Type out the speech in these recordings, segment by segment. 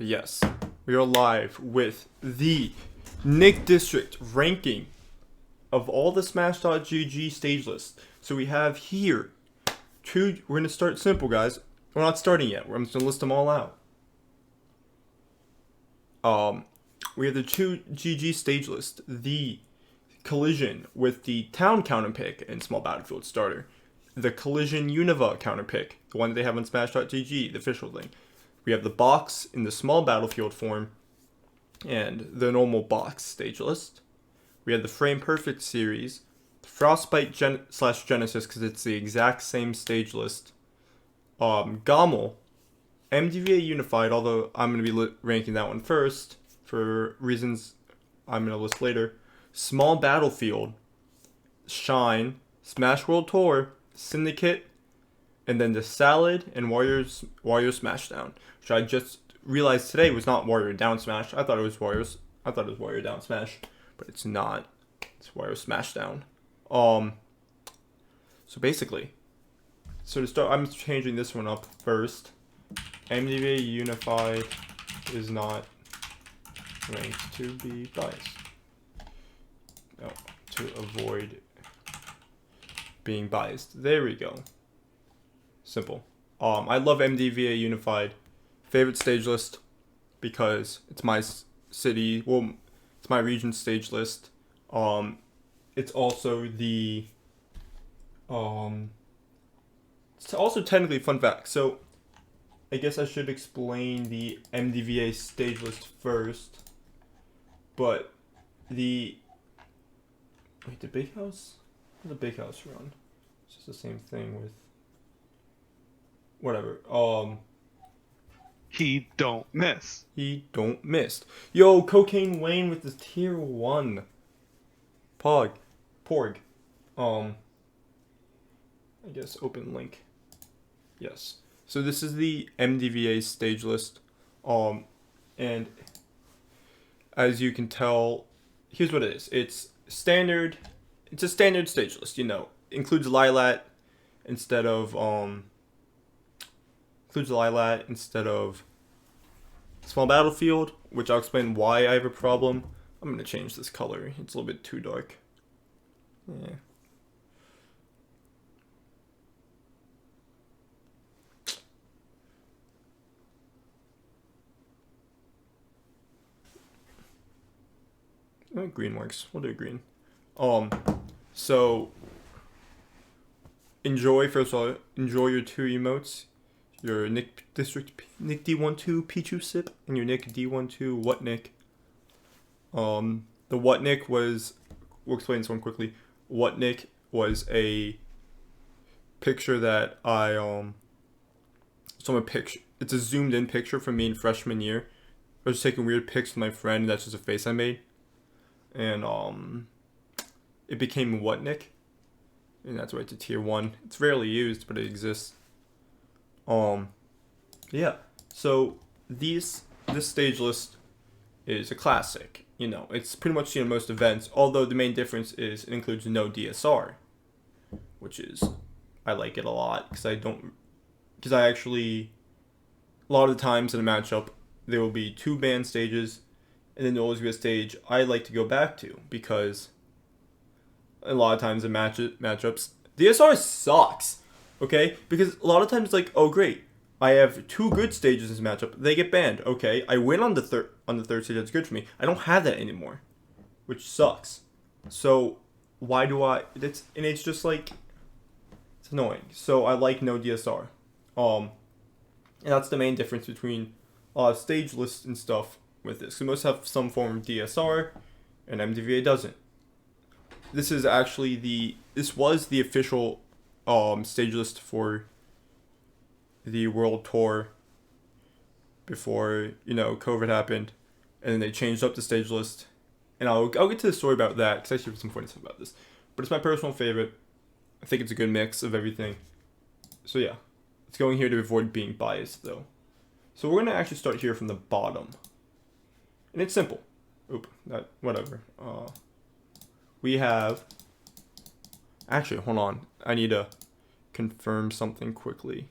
But yes, we are live with the Nick District ranking of all the Smash.gg stage lists. So we have here we're going to start simple, guys. We're not starting yet. I'm just going to list them all out. We have the two GG stage list, the Collision with the Town counter pick and Small Battlefield starter, the Collision Unova counter pick, the one that they have on Smash.gg, the official thing. We have the box in the Small Battlefield form, and the normal box stage list. We have the Frame Perfect series, the Frostbite slash Genesis because it's the exact same stage list. Gommel, MDVA Unified, although I'm going to be ranking that one first for reasons I'm going to list later. Small Battlefield, Shine, Smash World Tour, Syndicate, and then the Salad and Warrior Smashdown, which I just realized today was not Warrior Down Smash. I thought it was Warrior Down Smash, but it's not. It's Warrior Smashdown. So basically, to start, I'm changing this one up first. MDVA Unified is not ranked to be biased. No, to avoid being biased. There we go. Simple. I love MDVA Unified. Favorite stage list because it's my city. Well, it's my region stage list. It's also the. It's also technically fun fact. So, I guess I should explain the MDVA stage list first. But the Big House? How does the Big House run? It's just the same thing with whatever. He don't miss. He don't miss. Yo, Cocaine Wayne with the tier 1. Porg. I guess open link. Yes. So this is the MDVA stage list. And as you can tell, here's what it is. It's standard. It's a standard stage list, you know. Includes Lilat instead of Small Battlefield, which I'll explain why I have a problem. I'm gonna change this color. It's a little bit too dark. Yeah. Green works. We'll do green. So enjoy your two emotes. Your Nick D12 Pichu Sip and your Nick D12 What Nick. The What Nick was, we'll explain this one quickly. What Nick was a picture that it's a zoomed in picture from me in freshman year. I was just taking weird pics with my friend, and that's just a face I made. And it became What Nick. And that's right to tier 1. It's rarely used, but it exists. Yeah. So this stage list is a classic. You know, it's pretty much seen in most events, although the main difference is it includes no DSR, which is, I like it a lot because I actually, a lot of the times in a matchup, there will be 2 banned stages, and then there'll always be a stage I like to go back to because a lot of times in matchups, DSR sucks, okay? Because a lot of times it's like, oh great, I have 2 good stages in this matchup, they get banned, okay? I win on the third stage, that's good for me. I don't have that anymore, which sucks. So why do it's just like, it's annoying. So I like no DSR. And that's the main difference between stage lists and stuff with this. So most have some form of DSR, and MDVA doesn't. This was the official stage list for the World Tour before, COVID happened, and then they changed up the stage list. And I'll get to the story about that because I actually have some funny stuff about this. But it's my personal favorite. I think it's a good mix of everything. So yeah, it's going here to avoid being biased though. So we're gonna actually start here from the bottom, and it's simple. Whatever. We have. Actually, hold on. I need to confirm something quickly.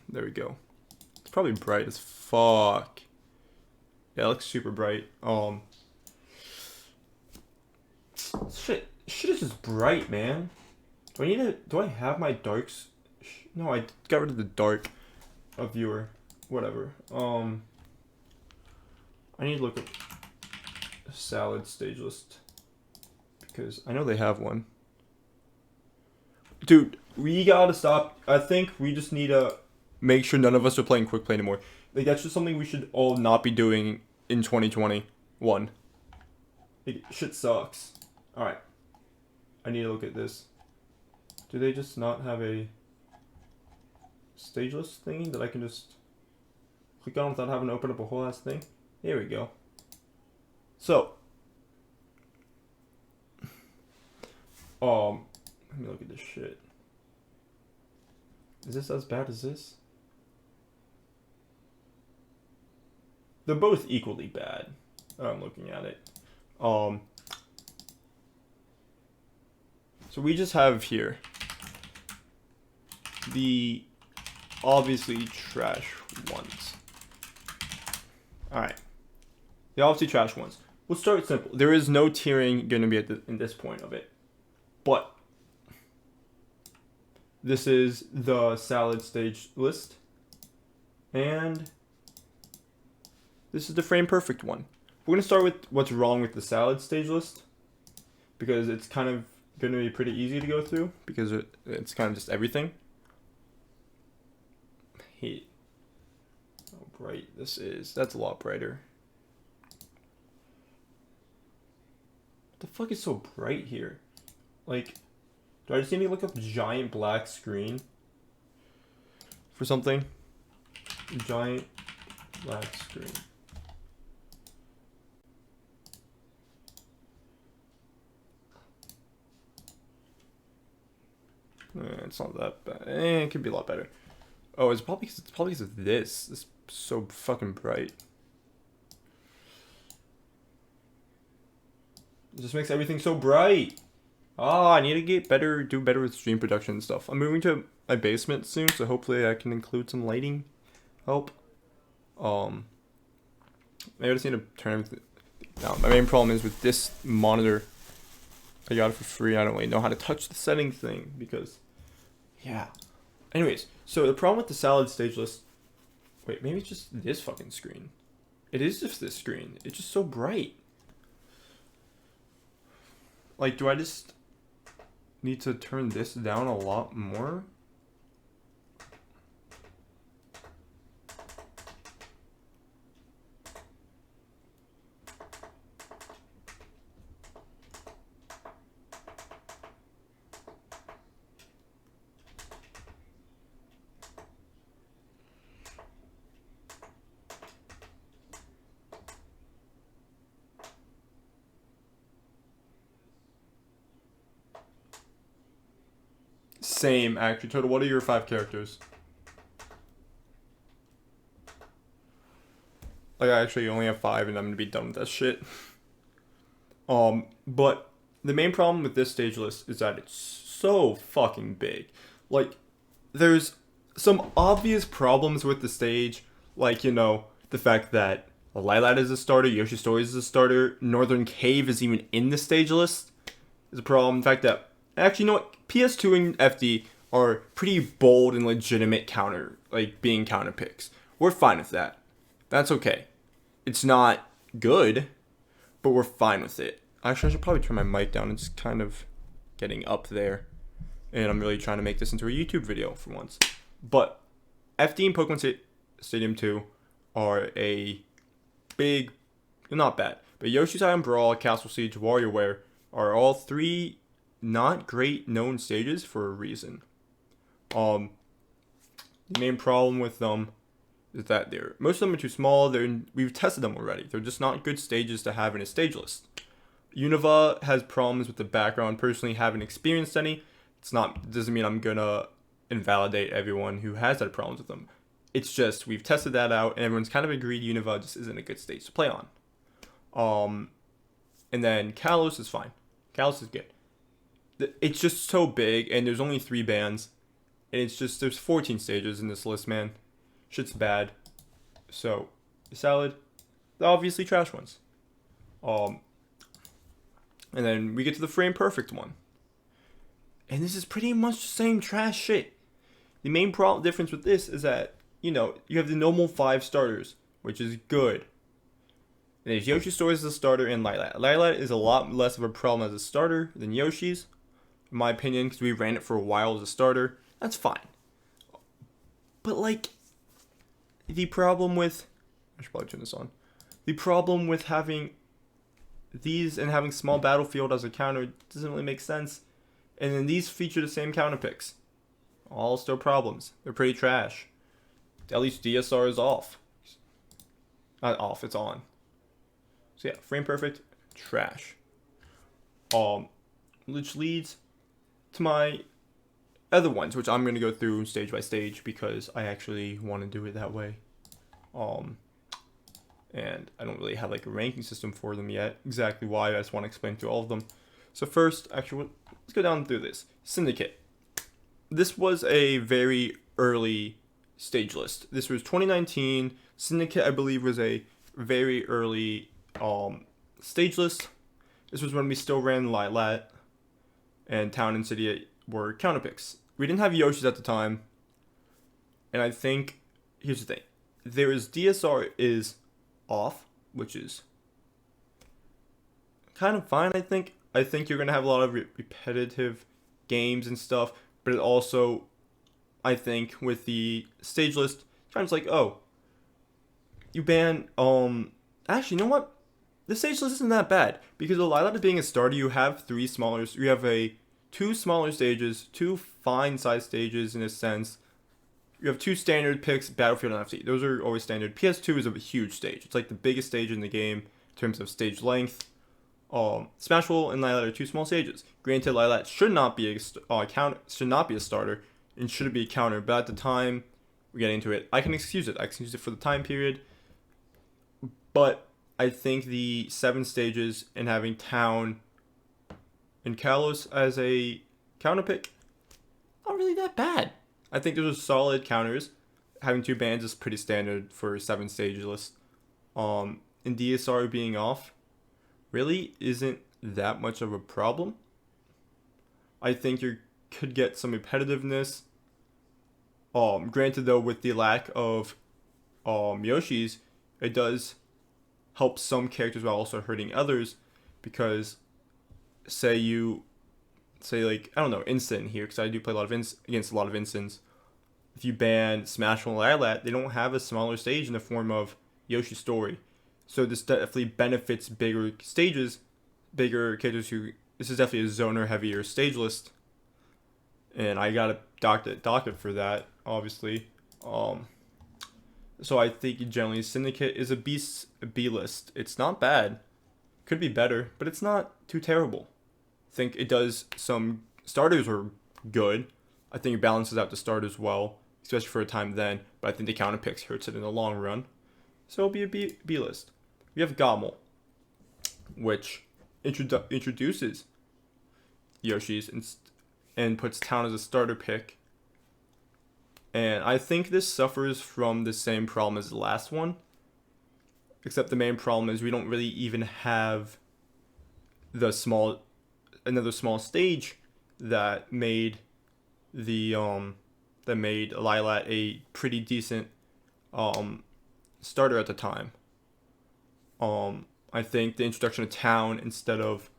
There we go. It's probably bright as fuck. Yeah, it looks super bright. Shit is just bright, man. Do I have my darks? No, I got rid of the dark of viewer. Whatever. I need to look at a salad stage list because I know they have one. Dude, we gotta stop. I think we just need to make sure none of us are playing quick play anymore. Like, that's just something we should all not be doing in 2021. Shit sucks. Alright. I need to look at this. Do they just not have a stage list thingy that I can just click on without having to open up a whole ass thing? Here we go. So, let me look at this shit. Is this as bad as this? They're both equally bad. I'm looking at it. So we just have here the obviously trash ones. Alright. The obviously trash ones. We'll start simple. There is no tiering going to be in this point of it. But this is the salad stage list. And this is the frame perfect one. We're going to start with what's wrong with the salad stage list, because it's kind of going to be pretty easy to go through, because it's kind of just everything. Hey, how bright this is. That's a lot brighter. What the fuck is so bright here? Like, do I just need to look up a giant black screen for something? Giant black screen. It's not that bad. It could be a lot better. Oh, it's probably because of this. It's so fucking bright. It just makes everything so bright. I need to get better, do better with stream production and stuff. I'm moving to my basement soon, so hopefully I can include some lighting help. I just need to turn everything down. My main problem is with this monitor. I got it for free. I don't really know how to touch the settings thing because, yeah. Anyways, so the problem with the salad stage list. Wait, maybe it's just this fucking screen. It is just this screen. It's just so bright. Like, do I just need to turn this down a lot more? Same, actually. Total, what are your 5 characters? Like, I actually only have 5 and I'm gonna be done with that shit. But the main problem with this stage list is that it's so fucking big. Like, there's some obvious problems with the stage, like, you know, the fact that Lilat is a starter, Yoshi Stories is a starter, Northern Cave is even in the stage list is a problem. The fact that, actually, you know what, PS2 and FD are pretty bold and legitimate being counter picks. We're fine with that. That's okay. It's not good, but we're fine with it. Actually, I should probably turn my mic down. It's kind of getting up there. And I'm really trying to make this into a YouTube video for once. But FD and Pokemon Stadium 2 are a big, not bad. But Yoshi's Island Brawl, Castle Siege, WarioWare are all 3 not great known stages for a reason. The main problem with them is that most of them are too small. We've tested them already. They're just not good stages to have in a stage list. Unova has problems with the background. Personally, haven't experienced any. Doesn't mean I'm gonna invalidate everyone who has had problems with them. It's just we've tested that out and everyone's kind of agreed Unova just isn't a good stage to play on. And then Kalos is fine. Kalos is good. It's just so big and there's only 3 bands. And it's just, there's 14 stages in this list, man. Shit's bad. So, the salad, the obviously trash ones. Um, and then we get to the frame perfect one. And this is pretty much the same trash shit. The main difference with this is that, you have the normal 5 starters, which is good. And there's Yoshi Story as a starter and Lilat. Lilat is a lot less of a problem as a starter than Yoshi's, in my opinion, because we ran it for a while as a starter. That's fine. But, the problem with... I should probably turn this on. The problem with having these and having small battlefield as a counter doesn't really make sense. And then these feature the same counter picks. All still problems. They're pretty trash. At least DSR is off. Not off, it's on. So yeah, frame perfect, trash. Which leads to my other ones, which I'm gonna go through stage by stage because I actually want to do it that way. And I don't really have a ranking system for them yet. Exactly why, I just want to explain through all of them. So first, actually, let's go down through this. Syndicate. This was a very early stage list. This was 2019. Syndicate, I believe, was a very early stage list. This was when we still ran Lilat, and Town and City were counter picks. We didn't have Yoshi's at the time, and I think, here's the thing. DSR is off, which is kind of fine, I think. I think you're going to have a lot of repetitive games and stuff, but it also, I think, with the stage list, kind of like, oh, you ban, actually, you know what? The stage list isn't that bad, because of Lilat being a starter, you have 2 smaller stages, 2 fine-sized stages in a sense. You have 2 standard picks, Battlefield and FT. Those are always standard. PS2 is a huge stage. It's like the biggest stage in the game in terms of stage length. Smashville and Lilat are 2 small stages. Granted, Lilat should not be a starter and shouldn't be a counter. But at the time we're getting into it, I can excuse it. I can excuse it for the time period. But I think the 7 stages and having Town and Kalos as a counter pick, not really that bad. I think those are solid counters. Having 2 bans is pretty standard for a 7 stage list. And DSR being off really isn't that much of a problem. I think you could get some repetitiveness. Granted though, with the lack of Yoshi's, it does help some characters while also hurting others, because say I don't know, Instant here, because I do play a lot of against a lot of Instants. If you ban Smash and Lilat, they don't have a smaller stage in the form of Yoshi Story. So this definitely benefits bigger stages, bigger characters this is definitely a zoner heavier stage list. And I got a docket for that, obviously. So I think generally Syndicate is a B list. It's not bad. Could be better, but it's not too terrible. I think it does some starters are good. I think it balances out the starters well, especially for a time then. But I think the counter picks hurts it in the long run. So it'll be a B list. We have Gommel, which introduces Yoshi's and puts Town as a starter pick. And I think this suffers from the same problem as the last one. Except the main problem is we don't really even have another small stage that made Lilat a pretty decent starter at the time. I think the introduction of Town instead of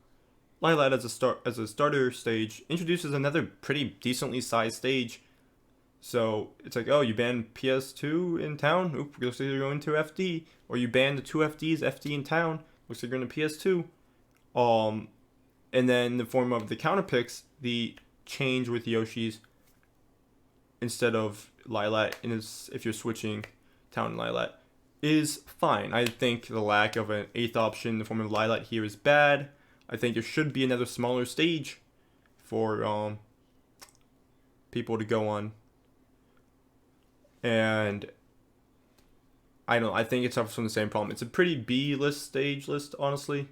Lilat as a starter stage introduces another pretty decently sized stage. So it's like, oh, you ban PS2 in Town? Oop, looks like you're going to FD. Or you ban the 2 FDs, FD in Town. Looks like you're going to PS2. And then in the form of the counter picks, the change with Yoshi's instead of Lilat, if you're switching Town and Lilat, is fine. I think the lack of an 8th option in the form of Lilat here is bad. I think there should be another smaller stage for people to go on. And I think it suffers from the same problem. It's a pretty B list stage list, honestly.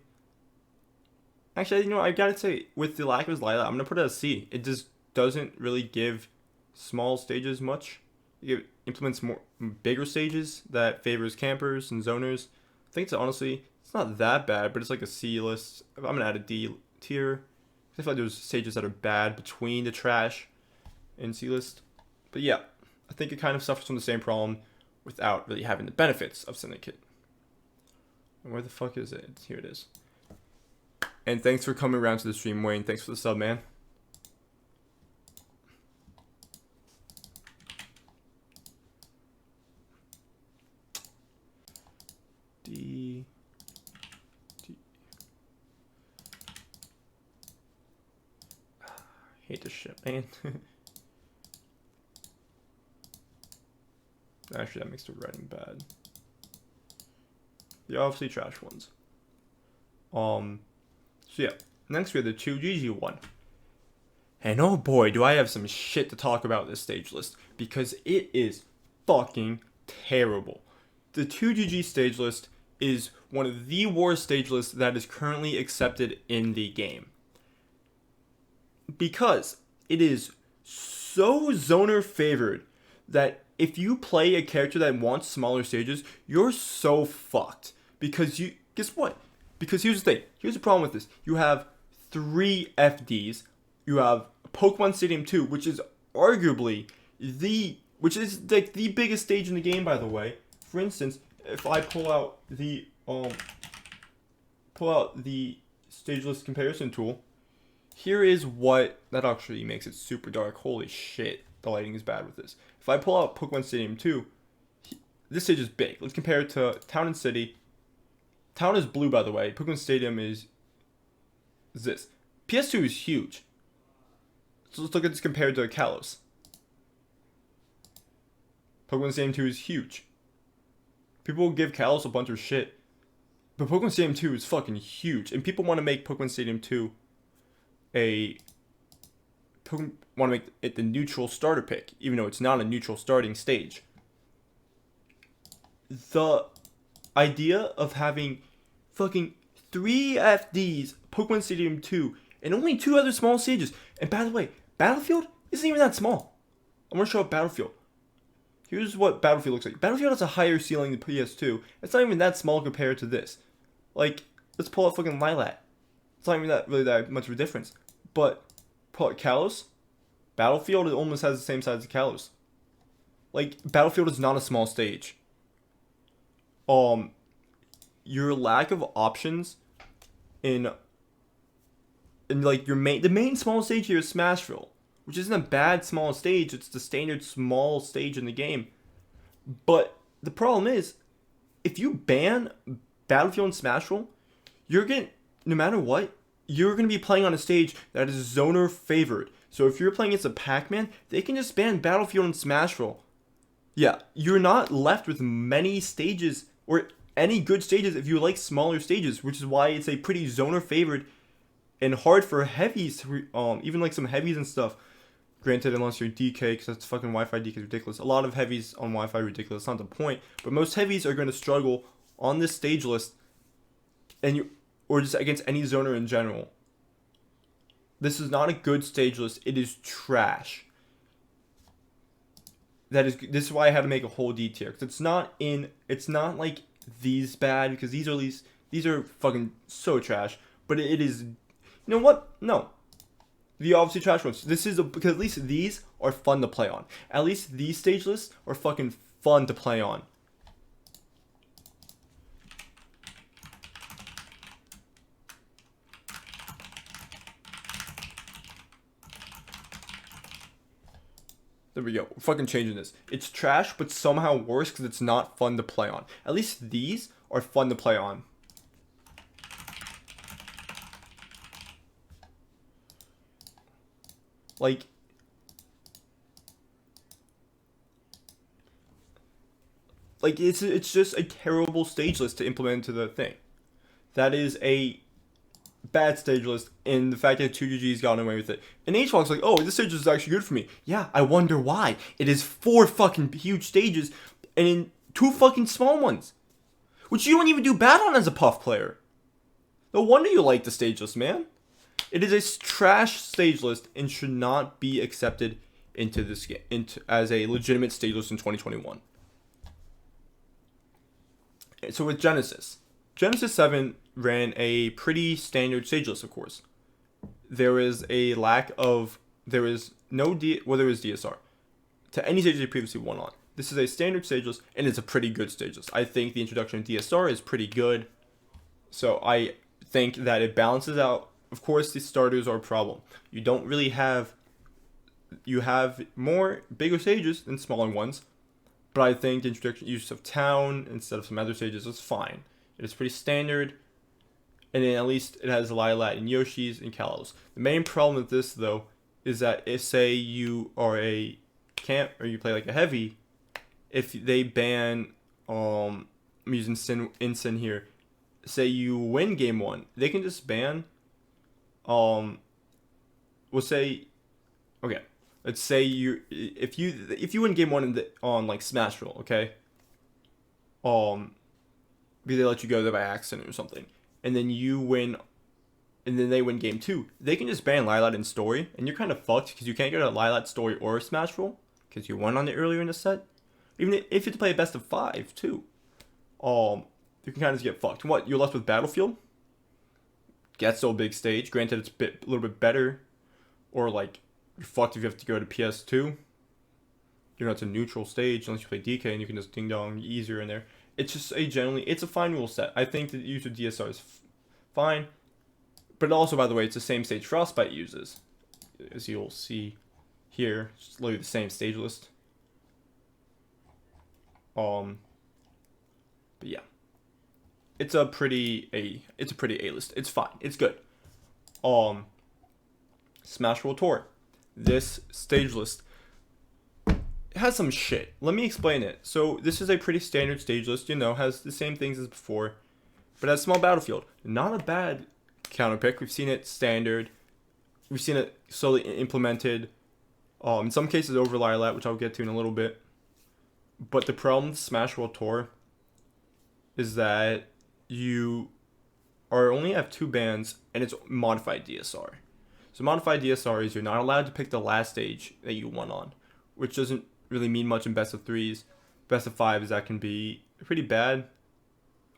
Actually, I gotta say, with the lack of Lilat, I'm gonna put it as C. It just doesn't really give small stages much. It implements more bigger stages that favors campers and zoners. I think it's not that bad, but it's like a C list. I'm gonna add a D tier. I feel like there's stages that are bad between the trash and C list. But yeah, I think it kind of suffers from the same problem without really having the benefits of Syndicate. And where the fuck is it? Here it is. And thanks for coming around to the stream, Wayne. Thanks for the sub, man. D. I hate this shit, man. Actually, that makes the writing bad. The obviously trash ones. So yeah, next we have the 2GG1. And oh boy, do I have some shit to talk about this stage list, because it is fucking terrible. The 2GG stage list is one of the worst stage lists that is currently accepted in the game. Because it is so zoner favored that if you play a character that wants smaller stages, you're so fucked. Because guess what? Because here's the thing. Here's the problem with this. You have 3 FDs. You have Pokemon Stadium 2, which is arguably which is like the biggest stage in the game, by the way. For instance, if I pull out the stage list comparison tool, here is what that actually makes it super dark. Holy shit, the lighting is bad with this. If I pull out Pokemon Stadium 2, this stage is big. Let's compare it to Town and City. Town is blue, by the way. Pokemon Stadium is this. PS2 is huge. So let's look at this compared to Kalos. Pokemon Stadium 2 is huge. People give Kalos a bunch of shit, but Pokemon Stadium 2 is fucking huge, and people want to make Pokemon Stadium 2 want to make it the neutral starter pick, even though it's not a neutral starting stage. The idea of having fucking 3 FDs, Pokemon Stadium 2, and only 2 other small stages. And by the way, Battlefield isn't even that small. I'm going to show up Battlefield. Here's what Battlefield looks like. Battlefield has a higher ceiling than PS2. It's not even that small compared to this. Like, let's pull out fucking Lilat. It's not even that much of a difference. But pull out Kalos. Battlefield, it almost has the same size as Kalos. Like, Battlefield is not a small stage. Your lack of options in like the main small stage here is Smashville, which isn't a bad small stage. It's the standard small stage in the game. But the problem is, if you ban Battlefield and Smashville, no matter what, you're gonna be playing on a stage that is zoner favored. So if you're playing against a Pac-Man, they can just ban Battlefield and Smashville. Yeah, you're not left with many stages or any good stages if you like smaller stages, which is why it's a pretty zoner favored and hard for heavies, even like some heavies and stuff. Granted, unless you're DK, because that's fucking Wi-Fi DK is ridiculous. A lot of heavies on Wi-Fi are ridiculous. That's not the point. But most heavies are going to struggle on this stage list, or just against any zoner in general. This is not a good stage list. It is trash. This is why I had to make a whole D tier, because it's not like these bad, because these are fucking so trash. But it is, you know what? No. The obviously trash ones. Because at least these are fun to play on. At least these stage lists are fucking fun to play on. There we go. We're fucking changing this. It's trash, but somehow worse because it's not fun to play on. At least these are fun to play on. Like, it's just a terrible stage list to implement into the thing. That is a bad stage list, and the fact that 2GG's gotten away with it. And HWOG's like, oh, this stage is actually good for me. Yeah, I wonder why. It is 4 fucking huge stages and 2 fucking small ones, which you don't even do bad on as a Puff player. No wonder you like the stage list, man. It is a trash stage list and should not be accepted into this game into as a legitimate stage list in 2021. So with Genesis 7 ran a pretty standard stage list, of course. There is a lack of there is no there is DSR to any stage they previously won on. This is a standard stage list, and it's a pretty good stage list. I think the introduction of DSR is pretty good, so I think that it balances out. Of course, the starters are a problem. You have more bigger stages than smaller ones, but I think the introduction use of town instead of some other stages is fine. It is pretty standard, and then at least it has Lilat and Yoshi's and Kalos. The main problem with this, though, is that if, say, you are a camp or you play like a heavy, if they ban, I'm using Sin here, say you win game 1, they can just ban, we'll say, okay, let's say if you win game 1 on like Smash Roll, okay, because they let you go there by accident or something, and then you win, and then they win game 2, they can just ban Lilat in story, and you're kind of fucked because you can't get a Lilat story or a Smash Roll because you won on it earlier in the set. Even if you have to play a best of 5 too, you can kind of get fucked. What, you're left with Battlefield? That's still a big stage. Granted, it's a little bit better, or like you're fucked if you have to go to PS2. It's a neutral stage unless you play DK and you can just ding dong easier in there. It's just it's a fine rule set. I think the use of DSR is fine, but also, by the way, it's the same stage Frostbite uses, as you'll see here. It's literally the same stage list. But yeah, it's a pretty A list. It's fine. It's good. Smash World Tour. This stage list has some shit. Let me explain it. So this is a pretty standard stage list. Has the same things as before, but has small battlefield. Not a bad counter pick. We've seen it standard. We've seen it slowly implemented. In some cases over Lilat, which I'll get to in a little bit. But the problem with Smash World Tour is that you only have 2 bans, and it's modified DSR. So modified DSR is you're not allowed to pick the last stage that you won on, which doesn't really mean much in best of 3s. Best of 5s, that can be pretty bad.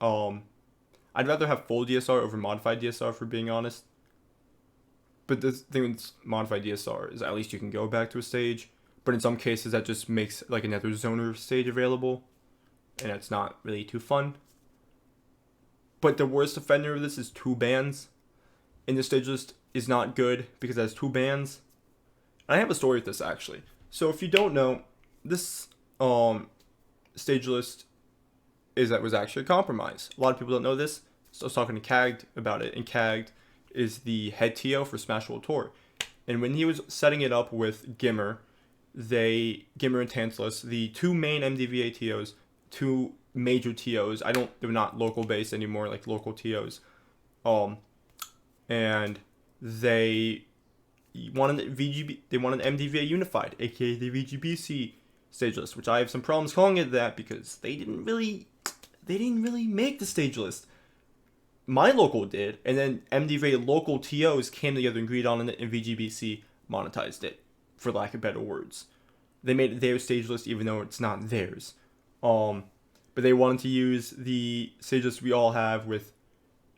I'd rather have full DSR over modified DSR, for being honest. But the thing with modified DSR is at least you can go back to a stage. But in some cases, that just makes like another zoner stage available, and it's not really too fun. But the worst offender of this is 2 bans. And the stage list is not good because it has 2 bans. And I have a story with this, actually. So if you don't know, this stage list was actually a compromise. A lot of people don't know this. So I was talking to Kagged about it, and Kagged is the head TO for Smash World Tour. And when he was setting it up with Gimmer and Tantalus, the 2 main MDVA TOs, 2 major TOs. They're not local based anymore, like local TOs. And they wanted MDVA unified, aka the VGBC stage list, which I have some problems calling it that because they didn't really make the stage list. My local did, and then MDVA local TOs came together and agreed on it, and VGBC monetized it, for lack of better words. They made it their stage list even though it's not theirs. But they wanted to use the stage list we all have with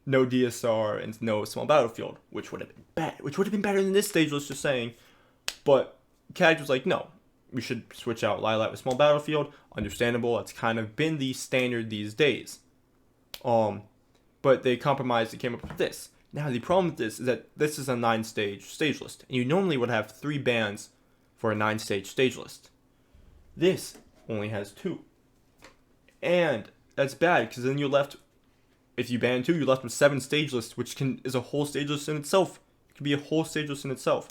no DSR and no small battlefield, which would have been bad. Which would have been better than this stage list, just saying. But Cag was like, no, we should switch out Lilat with small battlefield. Understandable. That's kind of been the standard these days. But they compromised and came up with this. Now the problem with this is that this is a 9-stage list, and you normally would have 3 bans for a 9-stage stage list. This only has 2. And that's bad, because then you're left, if you ban 2, you're left with 7 stage lists, which is a whole stage list in itself. It can be a whole stage list in itself.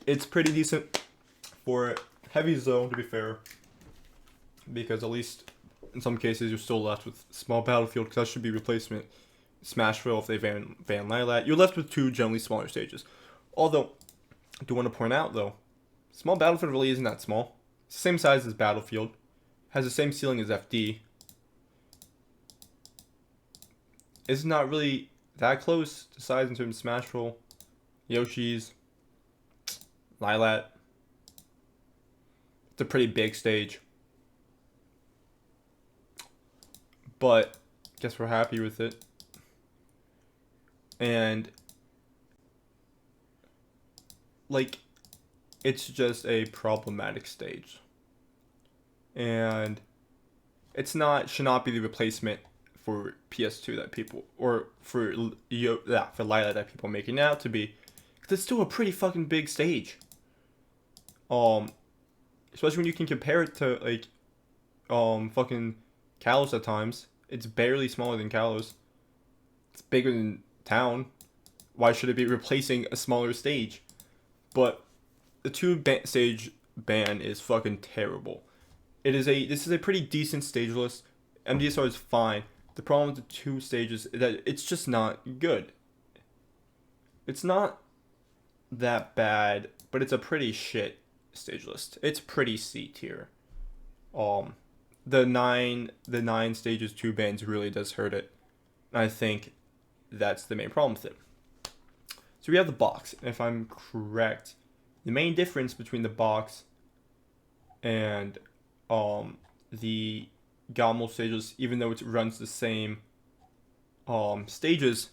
It's pretty decent for heavies, though, to be fair, because at least in some cases you're still left with small battlefield, because that should be replacement. Smashville, if they ban Lilat, you're left with 2 generally smaller stages. Although, I do want to point out, though, small battlefield really isn't that small. It's the same size as Battlefield. Has the same ceiling as FD. It's not really that close to size in terms of Smash Roll. Yoshi's, Lilat. It's a pretty big stage. But guess we're happy with it. And like, it's just a problematic stage. And should not be the replacement for PS2 that people, or for Lilat that people are making out to be, because it's still a pretty fucking big stage. Especially when you can compare it to like, fucking Kalos at times. It's barely smaller than Kalos. It's bigger than Town. Why should it be replacing a smaller stage? But the stage ban is fucking terrible. This is a pretty decent stage list. MDSR is fine. The problem with the 2 stages is that it's just not good. It's not that bad, but it's a pretty shit stage list. It's pretty C tier. The 9 stages 2 bans really does hurt it. And I think that's the main problem with it. So we have the box. And if I'm correct, the main difference between the box and the Gommel stages, even though it runs the same stages,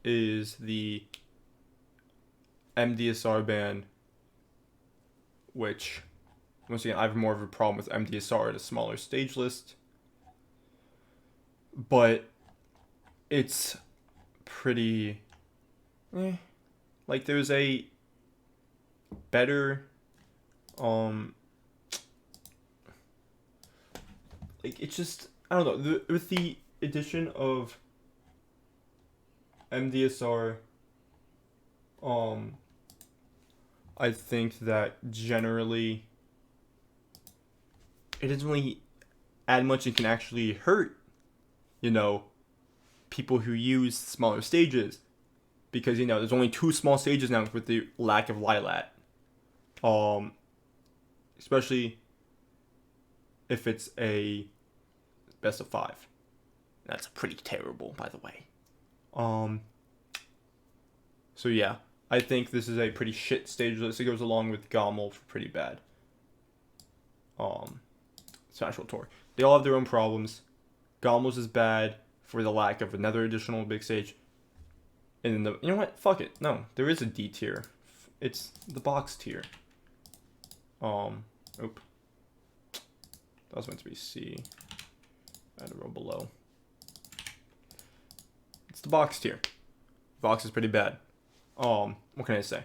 is the MDSR ban, which, once again, I have more of a problem with MDSR at a smaller stage list, but it's pretty like, there's a better like, it's just, I don't know, with the addition of MDSR, I think that generally it doesn't really add much. It can actually hurt, people who use smaller stages, because there's only 2 small stages now with the lack of Lilat. Especially if it's a best of 5. That's pretty terrible, by the way. So yeah, I think this is a pretty shit stage list. It goes along with Gommel for pretty bad. Smash World Tour. They all have their own problems. Gommel's is bad for the lack of another additional big stage. And then you know what? Fuck it. No, there is a D tier. It's the box tier. That was meant to be C. I had a row below. It's the box tier. Box is pretty bad. What can I say?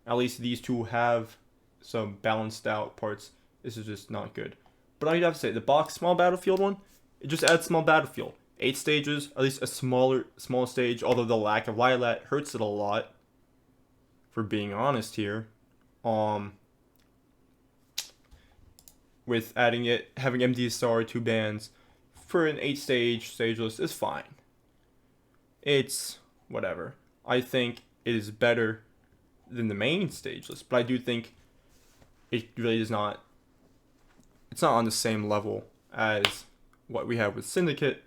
At least these 2 have some balanced out parts. This is just not good. But I have to say, the box small battlefield one, it just adds small battlefield. 8 stages, at least a small stage, although the lack of Lilat hurts it a lot, for being honest here. With having MDSR 2 bans for an 8 stage list is fine. It's whatever. I think it is better than the main stage list, but I do think it really is not. It's not on the same level as what we have with Syndicate.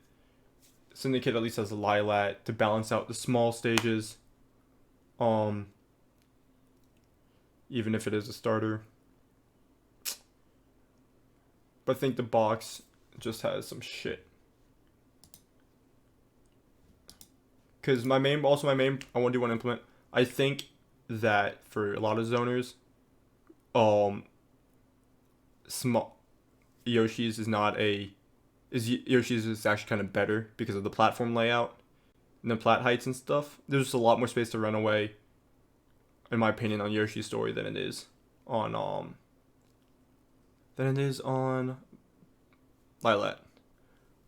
Syndicate at least has a Lilat to balance out the small stages. Even if it is a starter. But I think the box just has some shit. Because I want to do one implement. I think that for a lot of zoners, small Yoshi's is actually kind of better because of the platform layout and the plat heights and stuff. There's just a lot more space to run away, in my opinion, on Yoshi's story than it is on Lilat,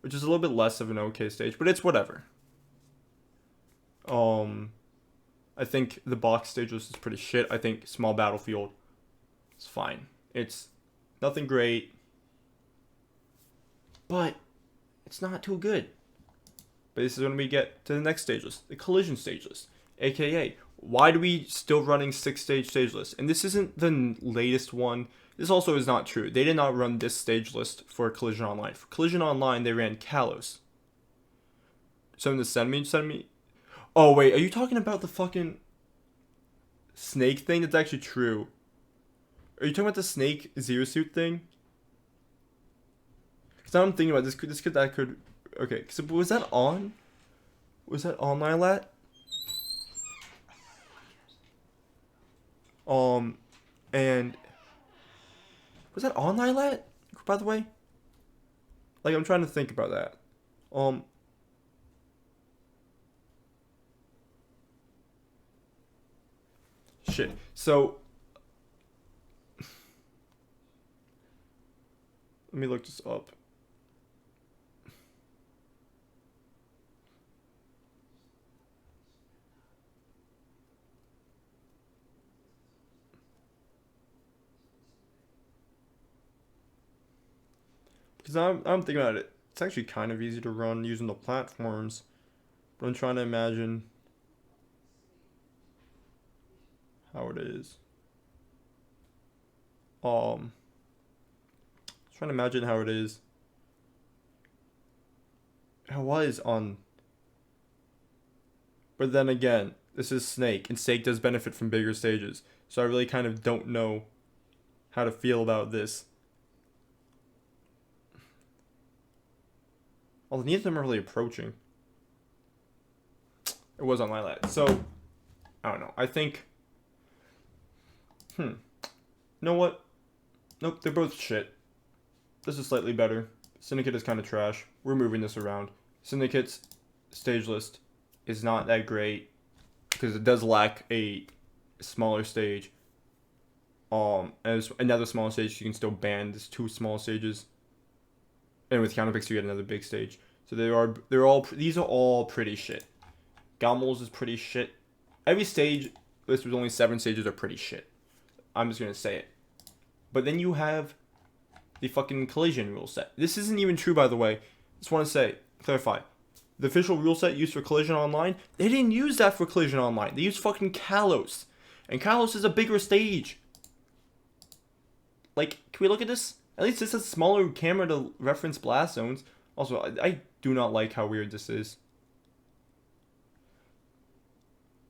which is a little bit less of an okay stage, but it's whatever. I think the box stage list is pretty shit. I think small battlefield is fine. It's nothing great, but it's not too good. But this is when we get to the next stage list, the collision stage list, aka why do we still running 6-stage stage list? And this isn't the latest one. This also is not true. They did not run this stage list for Collision Online. For Collision Online, they ran Kalos. Someone to send me. Oh wait, are you talking about the fucking snake thing, that's actually true. Are you talking about the snake zero suit thing? Because now I'm thinking about that could. Okay, so was that on? Was that on Lilat? And was that on Lilat? By the way, like I'm trying to think about that. Shit. So let me look this up. Because I'm thinking about it. It's actually kind of easy to run using the platforms. But I'm trying to imagine how it is. Trying to imagine how it is. How it was on. But then again, this is Snake, and Snake does benefit from bigger stages. So I really kind of don't know how to feel about this. Well, neither of them are really approaching. It was on Lilat. So, I don't know. I think... You know what? Nope, they're both shit. This is slightly better. Syndicate is kind of trash. We're moving this around. Syndicate's stage list is not that great because it does lack a smaller stage. As another small stage, you can still ban this 2 small stages. And with counterpicks, you get another big stage. So these are all pretty shit. Gamel's is pretty shit. Every stage, this was only 7 stages, are pretty shit. I'm just gonna say it. But then you have the fucking collision rule set. This isn't even true, by the way. Just want to clarify. The official rule set used for Collision Online, they didn't use that for Collision Online. They used fucking Kalos. And Kalos is a bigger stage. Like, can we look at this? At least this has a smaller camera to reference blast zones. Also, I do not like how weird this is.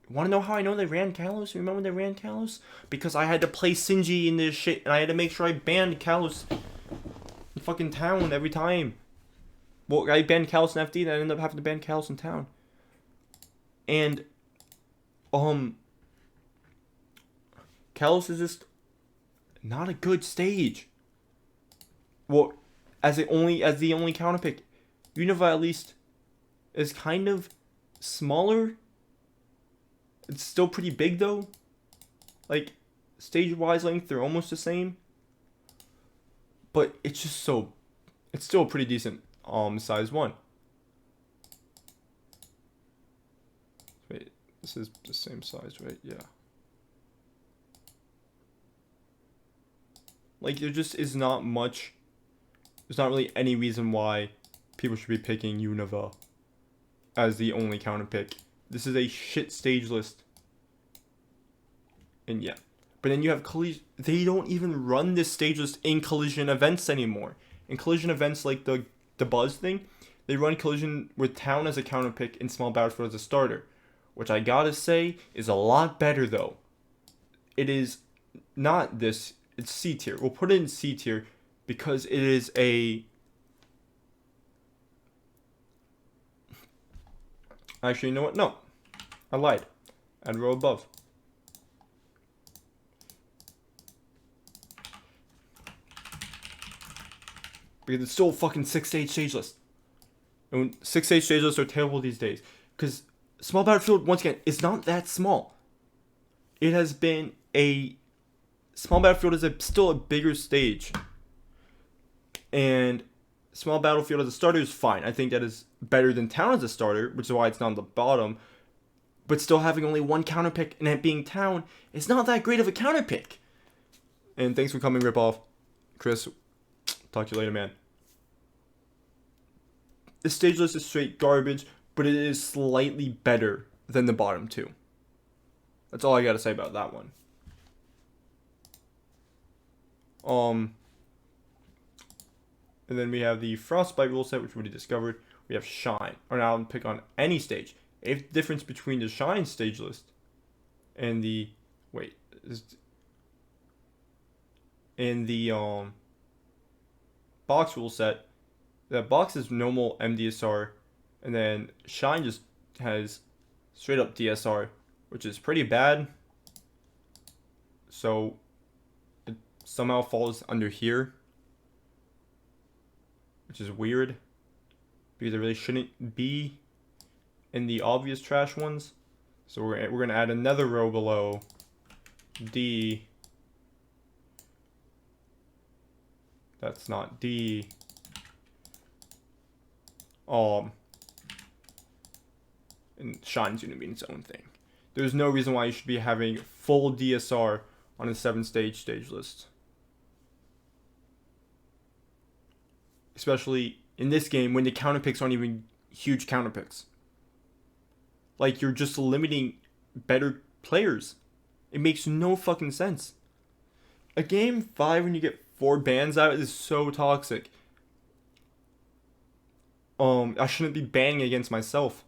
Want to know how I know they ran Kalos? Remember they ran Kalos? Because I had to play Sinji in this shit, and I had to make sure I banned Kalos in fucking town every time. Well, I banned Kalos in FD, then I ended up having to ban Kalos in town. And, Kalos is just not a good stage. Well, as the only counterpick, Unova at least is kind of smaller. It's still pretty big though. Like, stage-wise length, they're almost the same. But it's just so... It's still a pretty decent size one. Wait, this is the same size, right? Yeah. Like, there just is not much... There's not really any reason why people should be picking Unova as the only counterpick. This is a shit stage list. And yeah. But then you have Collision. They don't even run this stage list in Collision events anymore. In Collision events like the Buzz thing, they run Collision with Town as a counterpick and Small Battlefield as a starter. Which I gotta say is a lot better though. It is not this. It's C tier. We'll put it in C tier because it is a... Actually, you know what? No. I lied. Add row above. Because it's still a fucking 6-stage list. And 6-stage lists are terrible these days. Because Small Battlefield, once again, is not that small. It has been a... Small Battlefield is still a bigger stage. And Small Battlefield as a starter is fine. I think that is better than Town as a starter, which is why it's not on the bottom. But still having only one counterpick and it being Town is not that great of a counterpick. And thanks for coming, Ripoff. Chris, talk to you later, man. The stage list is straight garbage, but it is slightly better than the bottom 2. That's all I gotta say about that one. And then we have the Frostbite rule set, which we already discovered. We have Shine. Or now I'll pick on any stage. The difference between the Shine stage list and the wait, in the box rule set, that box is normal MDSR, and then Shine just has straight up DSR, which is pretty bad. So it somehow falls under here, which is weird because it really shouldn't be in the obvious trash ones. So we're gonna add another row below D. That's not D. And Shine's gonna be its own thing. There's no reason why you should be having full DSR on a 7-stage stage list. Especially in this game when the counter picks aren't even huge counter picks. Like, you're just limiting better players. It makes no fucking sense. A game 5 when you get 4 bans out is so toxic. I shouldn't be banning against myself.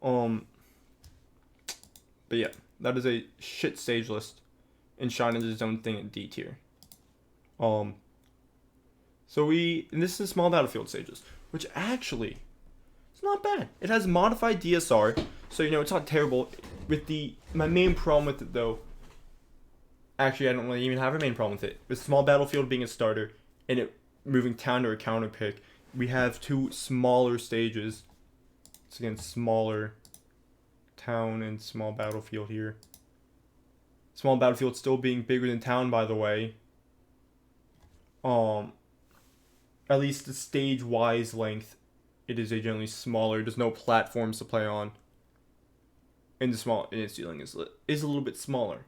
But yeah, that is a shit stage list. And Shine is its own thing at D tier. And this is small battlefield stages, which actually, it's not bad. It has modified DSR, so it's not terrible. My main problem with it though, actually I don't really even have a main problem with it. With small battlefield being a starter and it moving town to a counter pick, we have 2 smaller stages. So again, smaller town and small battlefield here. Small battlefield still being bigger than town, by the way. At least the stage-wise length, it is a generally smaller. There's no platforms to play on. And its ceiling is a little bit smaller,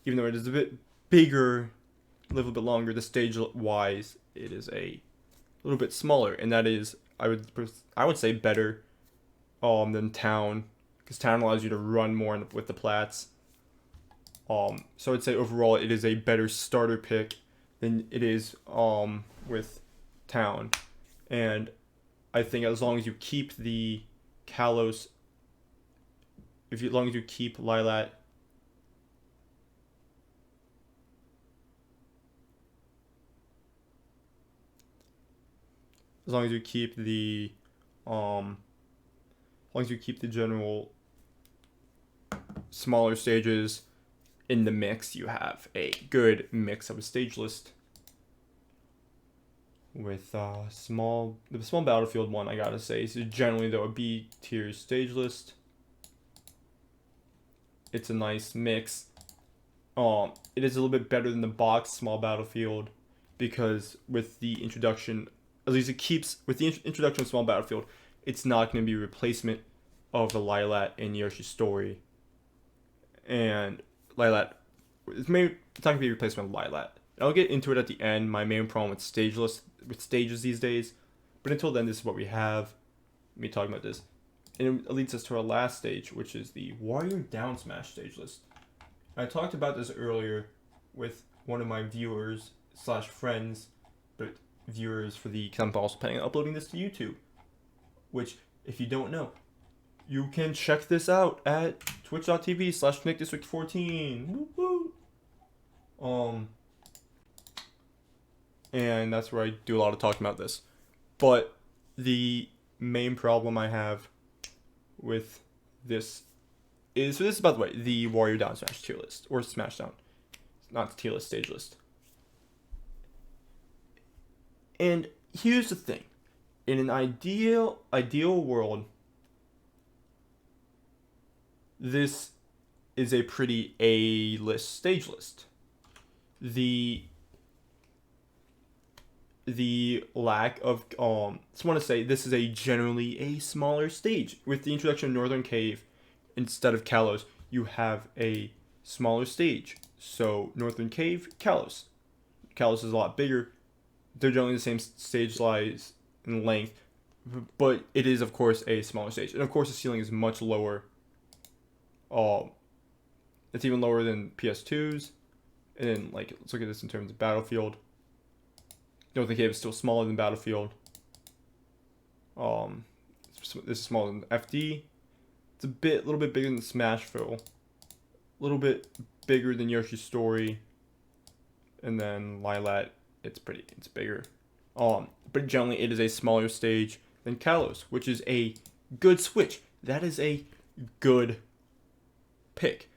even though it is a bit bigger, a little bit longer. The stage-wise, it is a little bit smaller, and that is, I would say, better than town, because town allows you to run more with the plats. So I'd say overall it is a better starter pick than it is with town, and I think as long as you keep the Kalos, as long as you keep Lilat, as long as you keep the general smaller stages in the mix, you have a good mix of a stage list. With the small battlefield one, I gotta say, is generally though a B tier stage list. It's a nice mix. It is a little bit better than the box small battlefield, because with the introduction, at least it keeps with the introduction of small battlefield, it's not going to be a replacement of the Lilat and Yoshi story. And Lilat, it's not going to be a replacement of Lilat. I'll get into it at the end, my main problem with stages these days. But until then, this is what we have. Me talking about this. And it leads us to our last stage, which is the Warrior Down Smash stage list. I talked about this earlier with one of my viewers / friends, but viewers because I'm also planning on uploading this to YouTube. Which, if you don't know, you can check this out at twitch.tv/NickDistrict14. Woo woo. And that's where I do a lot of talking about this. But the main problem I have with this is, so this is, by the way, the Warrior Down Smash tier list, or Smashdown, not the tier list, stage list. And here's the thing. In an ideal world, this is a pretty A-list stage list. The lack of just want to say this is a generally a smaller stage. With the introduction of Northern Cave instead of Kalos, you have a smaller stage. So Northern Cave, Kalos is a lot bigger. They're generally the same stage size and length, but it is of course a smaller stage, and of course the ceiling is much lower. It's even lower than PS2's. And then, like, let's look at this in terms of Battlefield. Northern Cave is still smaller than Battlefield. This is smaller than FD. It's a little bit bigger than Smashville. A little bit bigger than Yoshi's Story. And then Lilat, it's bigger. But generally it is a smaller stage than Kalos, which is a good switch. That is a good pick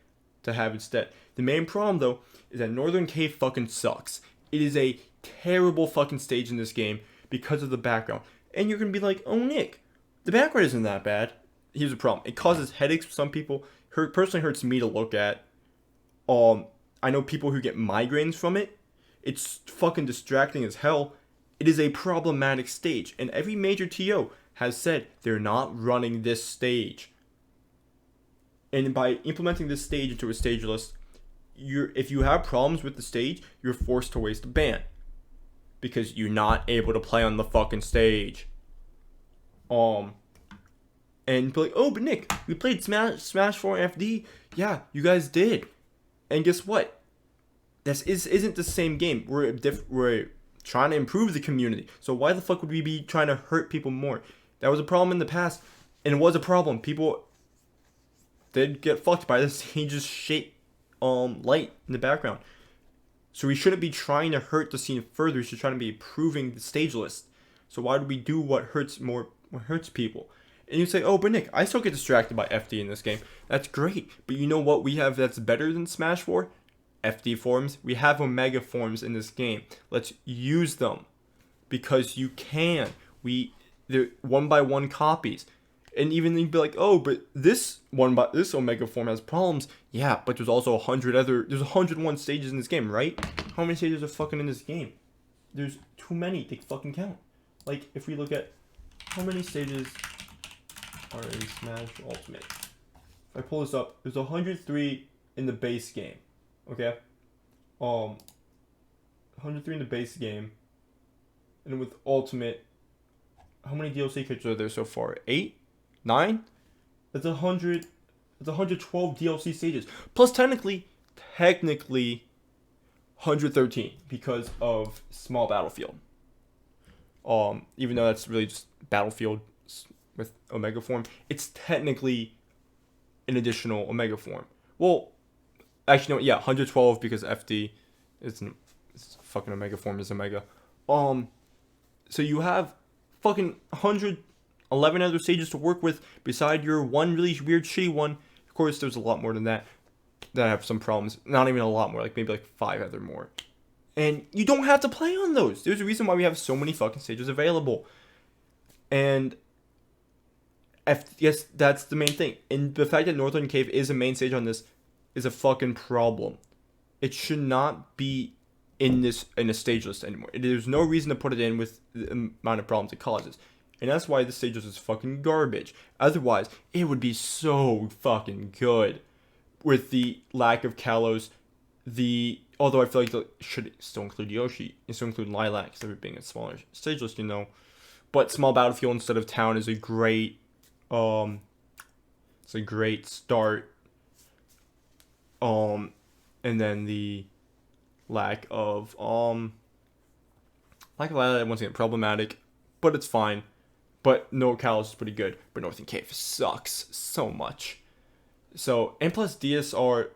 to have instead. The main problem though is that Northern Cave fucking sucks. It is a terrible fucking stage in this game because of the background. And you're gonna be like, oh Nick, the background isn't that bad. Here's the problem. It causes headaches for some people. Personally hurts me to look at. I know people who get migraines from it. It's fucking distracting as hell. It is a problematic stage. And every major TO has said they're not running this stage. And by implementing this stage into a stage list, if you have problems with the stage, you're forced to waste a ban. Because you're not able to play on the fucking stage. And be like, oh, but Nick, we played Smash 4 FD. Yeah, you guys did. And guess what? This isn't the same game. We're trying to improve the community. So why the fuck would we be trying to hurt people more? That was a problem in the past, and it was a problem. People did get fucked by the stage's shit light in the background. So we shouldn't be trying to hurt the scene further. We should try to be improving the stage list. So why do we do what hurts people? And you say, oh, but Nick, I still get distracted by FD in this game. That's great. But you know what we have that's better than Smash 4? FD forms. We have Omega forms in this game. Let's use them. Because you can. They're 1x1 copies. And even you'd be like, oh, but this Omega form has problems. Yeah, but there's also 101 stages in this game, right? How many stages are fucking in this game? There's too many to fucking count. Like, if we look at how many stages are in Smash Ultimate. If I pull this up, there's 103 in the base game. Okay? 103 in the base game. And with Ultimate, how many DLC characters are there so far? 8? 9? That's 100. That's 112 DLC stages. Plus technically 113 because of Small Battlefield. Even though that's really just Battlefield with Omega form, it's technically an additional Omega form. Well, actually no, yeah, 112 because FD is fucking Omega form is Omega. So you have fucking 111 other stages to work with beside your one really weird shitty one. Of course, there's a lot more than that have some problems. Not even a lot more, like maybe like 5 other more. And you don't have to play on those. There's a reason why we have so many fucking stages available. And yes, that's the main thing. And the fact that Northern Cave is a main stage on this is a fucking problem. It should not be in a stage list anymore. There's no reason to put it in with the amount of problems it causes. And that's why the stage list is fucking garbage. Otherwise, it would be so fucking good. With the lack of Kalos, although I feel like it should still include Yoshi, and still include Lilac, instead of it being a smaller stage list, you know. But Small Battlefield instead of Town is a great, it's a great start. And then the lack of Lilac, once again, problematic, but it's fine. But no Kalos is pretty good, but Northern Cave sucks so much. So, and plus DSR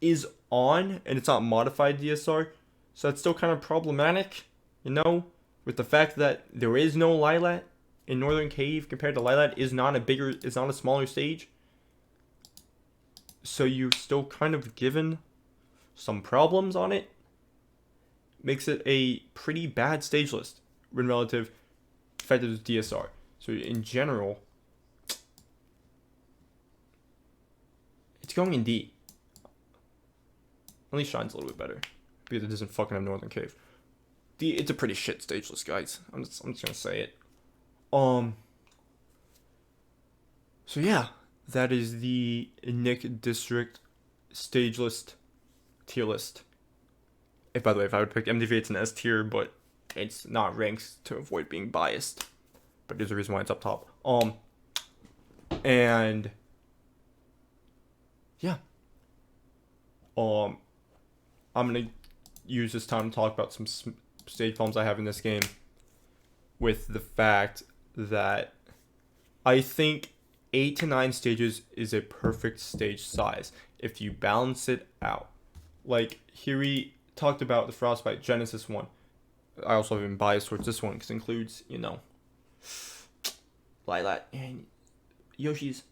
is on, and it's not modified DSR, so that's still kind of problematic, you know, with the fact that there is no Lilat in Northern Cave compared to Lilat is not a smaller stage. So you're still kind of given some problems on it. Makes it a pretty bad stage list when relative to the fact that it's DSR. So in general, it's going in D. At least Shine's a little bit better because it doesn't fucking have Northern Cave. It's a pretty shit stage list, guys. I'm just gonna say it. So yeah, that is the Nick District stage list tier list. By the way, if I would pick MDV, it's an S tier, but it's not ranked to avoid being biased. But there's a reason why it's up top. And yeah. I'm gonna use this time to talk about some stage problems I have in this game. With the fact that I think 8 to 9 stages is a perfect stage size if you balance it out. Like, here we talked about the Frostbite Genesis one. I also have been biased towards this one because it includes, Lilat and Yoshi's,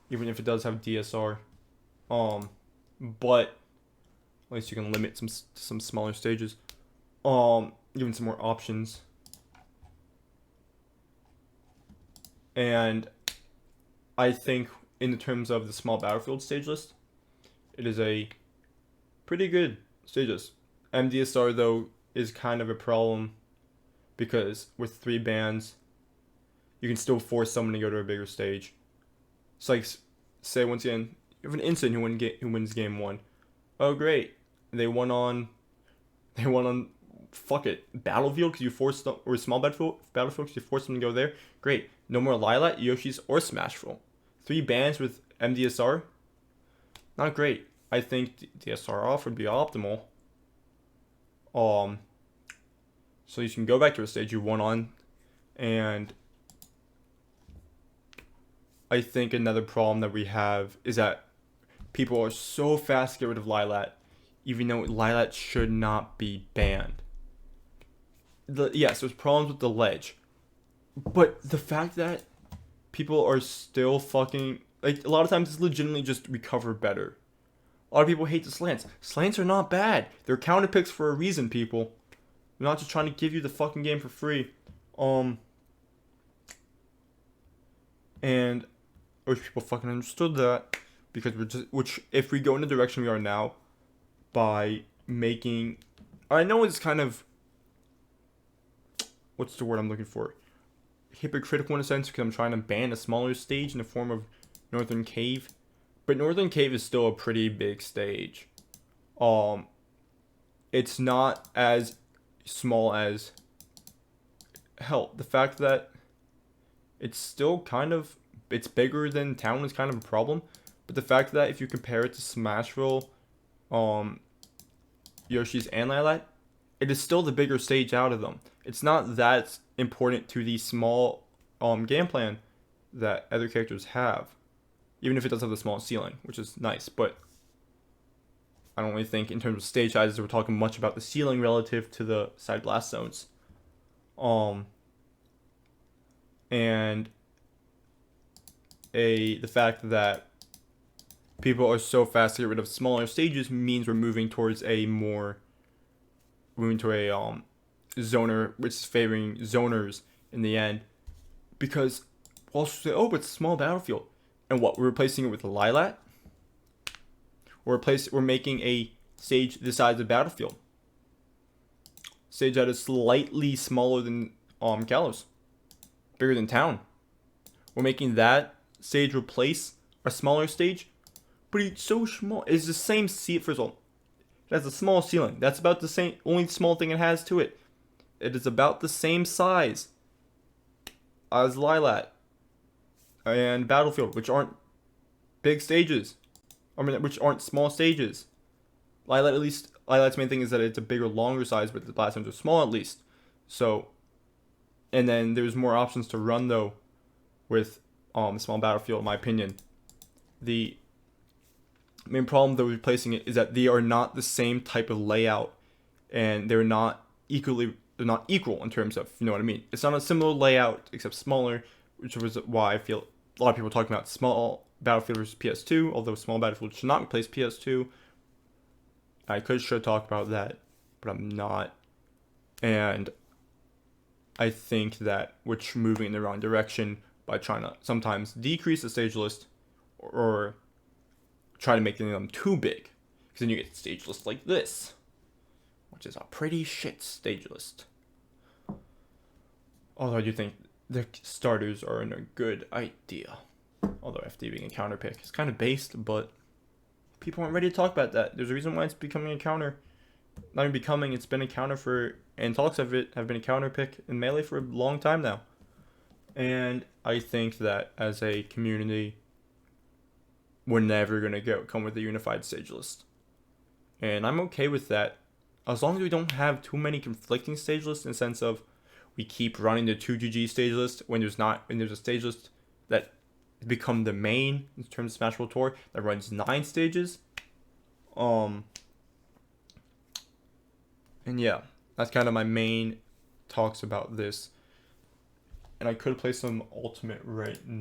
even if it does have DSR. But at least you can limit some smaller stages. Giving some more options. And I think in the terms of the small battlefield stage list, it is a pretty good stage list. MDSR though is kind of a problem because with 3 bans, you can still force someone to go to a bigger stage. It's like, say once again, you have an instant who wins game 1. Oh great, they won on fuck it, Battlefield because you forced them, or small battlefield because you forced them to go there. Great, no more Lilat, Yoshi's, or Smashville. 3 bans with MDSR, not great. I think DSR off would be optimal. So you can go back to a stage you won on, and I think another problem that we have is that people are so fast to get rid of Lilat, even though Lilat should not be banned. Yes, there's problems with the ledge, but the fact that people are still fucking, like, a lot of times it's legitimately just recover better. A lot of people hate the slants. Slants are not bad. They're counter picks for a reason, people. They're not just trying to give you the fucking game for free. And I wish people fucking understood that, because if we go in the direction we are now, by making, I know it's kind of, what's the word I'm looking for? Hypocritical in a sense, because I'm trying to ban a smaller stage in the form of Northern Cave. But Northern Cave is still a pretty big stage. It's not as small as, hell, the fact that it's still kind of, it's bigger than Town is kind of a problem. But the fact that if you compare it to Smashville, Yoshi's and Lilat, it is still the bigger stage out of them. It's not that important to the small game plan that other characters have, even if it does have the small ceiling, which is nice. But I don't really think in terms of stage sizes we're talking much about the ceiling relative to the side blast zones. And the fact that people are so fast to get rid of smaller stages means we're moving to a zoner, which is favoring zoners in the end, because we'll also say, oh, but it's a small battlefield, and what, we're replacing it with a Lilat? We're making a stage the size of Battlefield, stage that is slightly smaller than Kalos, bigger than Town. We're making that stage replace a smaller stage, but it's so small. It's the same seat. First of all, it has a small ceiling. That's about the same. Only small thing it has to it. It is about the same size as Lilat and Battlefield, which aren't big stages. Which aren't small stages. Lilat's main thing is that it's a bigger, longer size, but the blast zones are small at least. So, and then there's more options to run though with small Battlefield, in my opinion. The main problem though with replacing it is that they are not the same type of layout, and they're not equal in terms of, you know what I mean. It's not a similar layout except smaller, which was why I feel a lot of people are talking about small Battlefield versus PS2, although small Battlefield should not replace PS2. I should talk about that, but I'm not. And I think that we're moving in the wrong direction by trying to sometimes decrease the stage list or try to make them too big, because then you get stage lists like this, which is a pretty shit stage list. Although I do think the starters are a good idea. Although FD being a counter pick is kind of based, but people aren't ready to talk about that. There's a reason why it's becoming a counter. Not even becoming, it's been a counter for, and talks of it have been a counter pick in Melee for a long time now. And I think that as a community, we're never going to come with a unified stage list. And I'm okay with that, as long as we don't have too many conflicting stage lists, in the sense of we keep running the 2GG stage list when there's a stage list that become the main in terms of Smash World Tour that runs 9 stages. And yeah, that's kind of my main talks about this. And I could play some Ultimate right